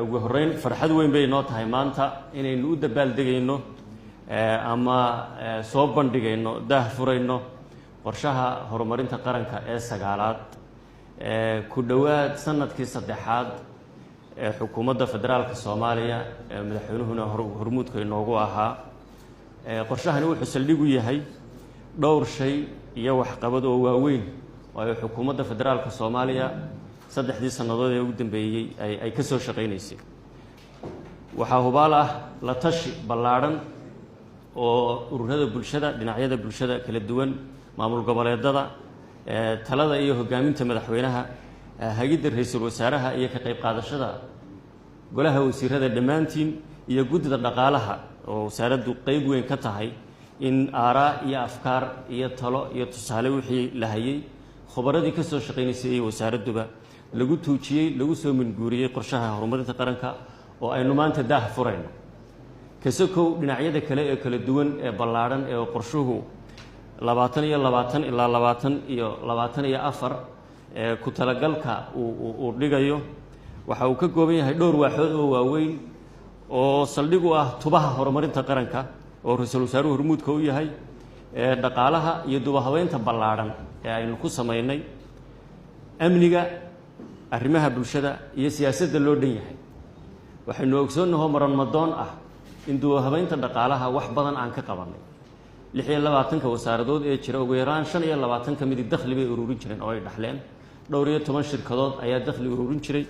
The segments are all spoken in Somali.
ugu horeyn farxad weyn bay noo tahay maanta inaynu u dabaaldegayno ama soo bandhigayno daahfurayno qorshaha horumarinta qaranka ee sagaalaad ku dhowaad sanadkii saddexaad ee xukuumadda federaalka Soomaaliya ee madaxweynuhuna hormuudka inoogu ahaa qorshahani wuxuu saldhig u yahay dhowr shay iyo waxqabad oo waaweyn oo ay xukuumadda federaalka Soomaaliya saddexdii sanadood ee ugu dambeeyay ay ka soo shaqeynaysay waxaa hubaal ah la tashi ballaaran oo ururada bulshada dhinacyada bulshada kala duwan maamul goboleedada talada iyo hogaaminta madaxweynaha hagida ra'iisul wasaaraha iyo ka qayb qaadashada golaha wasiirada dhamaantiin iyo guddida dhaqaalaha oo wasaaraddu qayb weyn ka tahay in aaraa iyo afkaar iyo talo iyo tusaale wixii la hayay khabaradii ka soo shaqeynaysay ee wasaaradduba lagu tuujiyay lagu soo minguuriyay qorshaha horumarinta qaranka oo aynu maanta daah furayno kasokow dhinacyada kale ee kala duwan ee ballaaran ee qorshuhu 20 ilaa 24 ee ku talagalka uu dhigayo waxa uu ka kooban yahay dhowr waaxood oo waaweyn oo saldhig u ah tubaha horumarinta qaranka oo ra'iisul wasaaruhu hormuudka u yahay dhaqaalaha iyo dubahabeynta ballaaran ee aynu ku sameynay amniga arrimaha bulshada iyo siyaasadda loo dhan yahay waxaynu ogsoonahay maran madoon ah in dubahabeynta dhaqaalaha wax badan aan ka qabanay 26 wasaaradood ee jira ugu yaraan 25 ka mid dakhli bay ururin jireen oo ay dhaxleen dhowr iyo 10 shirkadood ayaa dakhli ururin jiray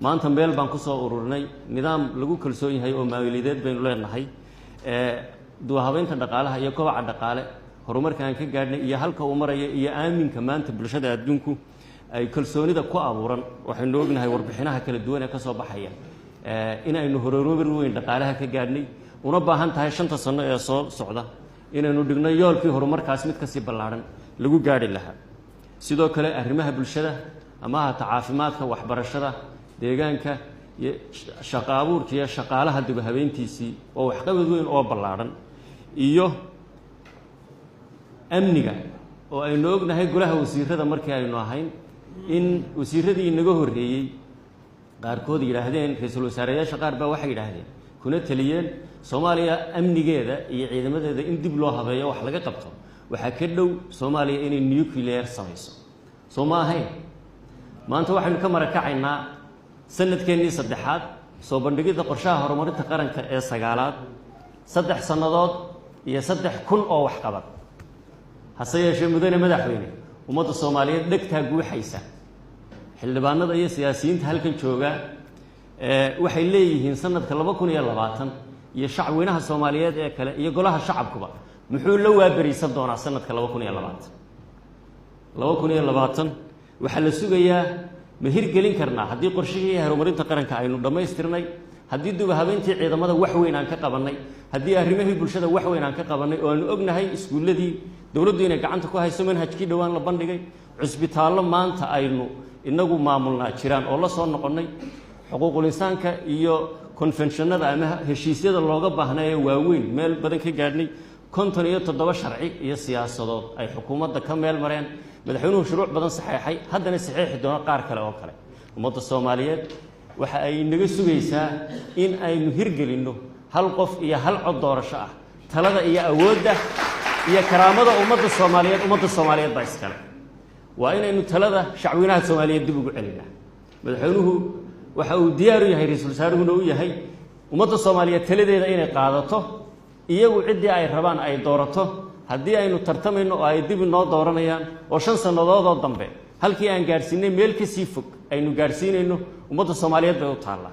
maanta meel baan ku soo ururinay nidaam lagu kalsoon yahay oo maaliyadeed baynu leenahay dubahabeynta dhaqaalaha iyo kobaca dhaqaale horumarka aan ka gaadhnay iyo halka uu maraya iyo aaminka maanta bulshada adduunku ay kalsoonida ku abuuran waxaynu ognahay warbixinaha kala duwan ee ka soo baxaya in aynu horumar weyn dhaqaalaha ka gaadhnay una baahan tahay 5 sano ee soo socda inaynu dhigno yoolkii horumarkaas mid ka sii ballaaran lagu gaari lahaa sidoo kale arrimaha bulshada ama caafimaadka waxbarashada deegaanka iyo shaqo abuurka iyo shaqaalaha dubahabeyntiisii oo waxqabad weyn oo ballaaran iyo amniga oo aynu ognahay golaha wasiirada markii aynu ahayn in wasiiradii inaga horeeyay qaarkood yiraahdeen ra'iisul wasaareyaasha qaar baa waxay yiraahdeen kuna taliyeen Soomaaliya amnigeeda iyo ciidamadeeda in dib loo habeeyo wax laga qabto waxa ka dhow Soomaaliya inay nuclear samayso Soomaaliya maanta waxaynu ka marakacaynaa sanadkeenii saddexaad soo bandhigida qorshaha horumarinta qaranka ee sagaalaad 3 sanadood iyo 3,000 oo wax qabad hase yeeshee mudane madaxweyne ummadda Soomaaliyeed dhegtaa guuxaysa xildhibaanada iyo siyaasiyiinta halkan jooga waxay leeyihiin sanadka 2020 iyo shacweynaha Soomaaliyeed ee kale iyo golaha shacabkuba muxuu la waabariisan doonaa sanadka 2020 waxa la sugayaa ma hirgelin karnaa haddii qorshihii horumarinta qaranka aynu dhamaystirnay haddii dubahabeyntii ciidamada wax weyn aan ka qabanay haddii arrimihii bulshada wax weyn aan ka qabanay oo aanu ognahay iskuuladii dawladdu inay gacanta ku hayso manhajkii dhawaan la bandhigay cusbitaallo maanta aynu inagu maamulnaa jiraan oo la soo noqonay xuquuqul insaanka iyo konfenshannada ama heshiisyada looga baahnaa ee waaweyn meel badan ka gaadhnay 57 sharci iyo siyaasadood ay xukuumadda ka meel mareen madaxweynuhu shuruuc badan saxeexay haddana saxeexi doona qaar kale oo kale ummadda Soomaaliyeed waxa ay naga sugaysaa in aynu hirgelinno hal qof iyo hal cod doorasho ah talada iyo awoodda iyo karaamada ummadda Soomaaliyeed baa iskale waa inaynu talada shacweynaha Soomaaliyeed dib ugu celinaa madaxweynuhu waxa uu diyaar u yahay ra'iisul wasaaruhuna u yahay ummadda Soomaaliyeed taladeeda inay qaadato iyagu cidii ay rabaan ay doorato haddii aynu tartamayno oo ay dib noo dooranayaan oo 5 sanadood oo dambe halkii aan gaarsiinay meel ka sii fog aynu gaarsiinayno ummadda Soomaaliyeed bay u taala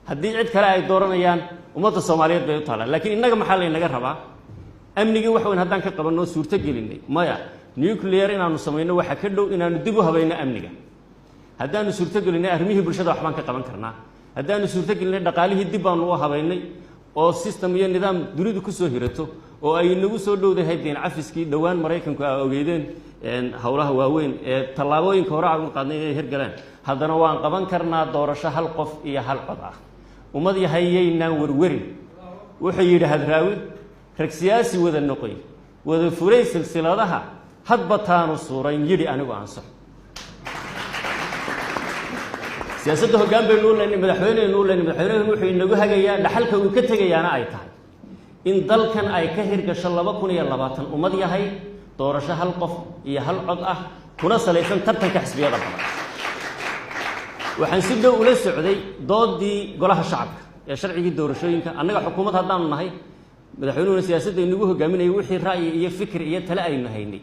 haddii cid kale ay dooranayaan ummadda Soomaaliyeed bay u taala laakiin inaga maxaa la inaga rabaa amniga wax weyn haddaan ka qabanno suurto gelinay maya nuclear inaanu sameeyno waxa ka dhow inaanu dib u habeeyno amniga haddaanu suurto gelinay arrimihii bulshada wax baan ka qaban karnaa haddaanu suurto gelinay dhaqaalihii dib baanu u habeynay oo system iyo nidaam dunidu ku soo hirato oo ay nagu soo dhowdahay deen cafiskii dhawaan Mareykanku ay ogeydeen hawlaha waaweyn ee tallaabooyinka hore aan qaadnay ee hirgaleen haddana waan qaban karnaa doorasho hal qof iyo hal cod ah ummad yahayeynaan warwarin wuxuu yidhi hadraawi rag siyaasi wada noqoy wada furay silsiladaha hadba taanu suurayn yidhi anigu aan sax siyaasadda hoggaan baynu u leenahay madaxweyneynu u leenahay madaxweynuhu wuxuu inagu hagayaa dhaxalka uu ka tegayaana ay tahay in dalkan ay ka hirgasho 2020 ummad yahay doorasho hal qof iyo hal cod ah kuna salaysan tartanka xisbiyada badan waxaan si dhow ula socday doodii golaha shacabka ee sharcigii doorashooyinka annaga xukuumad haddaanu nahay madaxweynuhuna siyaasadda inagu hogaaminayay wixii ra'yi iyo fikir iyo tale aynu haynay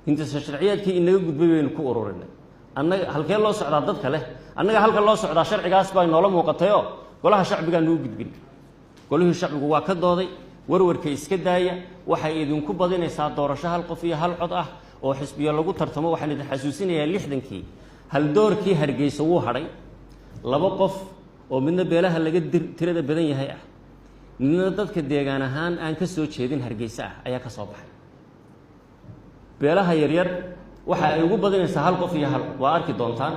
hindisa sharciyaadkii inaga gudbay baynu ku ururinay annaga halkee loo socdaa dadka leh annaga halka loo socdaa sharcigaas baa noola muuqatayoo golaha shacbigaa nuu gudbin golihii shacbigu waa ka dooday warwarka iska daaya waxay idinku badinaysaa doorasho hal qof iyo hal cod ah oo xisbiyo lagu tartamo waxaan idin xasuusinayaa 60kii hal doorkii Hargeysa wuu hadhay laba qof oo midna beelaha laga tirada badan yahay ah midna dadka deegaan ahaan aan ka soo jeedin Hargeysa ah ayaa ka soo baxay beelaha yaryar waxa ay ugu badinaysaa hal qof iyo hal waa arki doontaan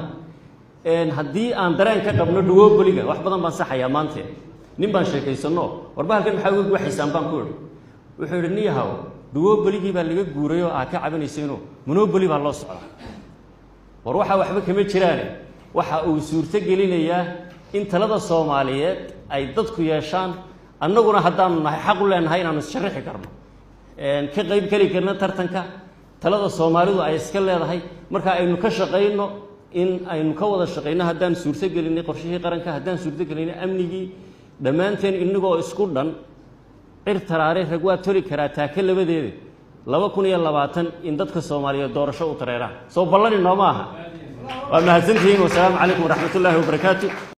haddii aan dareen ka qabno duopoliga wax badan baan saxayaa maanta nin baan sheekaysano warba halkan maxaa ugu waxaysaan baan ku iri wuxuu yiri niyahow duopoligi baa laga guuray oo ka cabanayseeno monopoly baa loo socdaa war waxa waxba kama jiraan waxa uu suurto gelinayaa in talada Soomaaliyeed ay dadku yeeshaan annaguna haddaan nahay xaq u leenahay inaanu sharaxi karno ka qayb kali karna tartanka talada Soomaalidu ay iska leedahay marka aynu ka shaqeyno in aynu ka wada shaqeyno haddaan suurto gelinay qorshihii qaranka haddaan suurto gelinay amnigii dhammaanteen inagoo isku dhan irtiraare rag waa toli karaa taaka labadeeda 2020 in dadka Soomaaliyeed doorasho u tareeraan soo ballani nooma aha waa mahadsantihiin wassalaamu calaykum waraxmatullaahi wabarakaatuh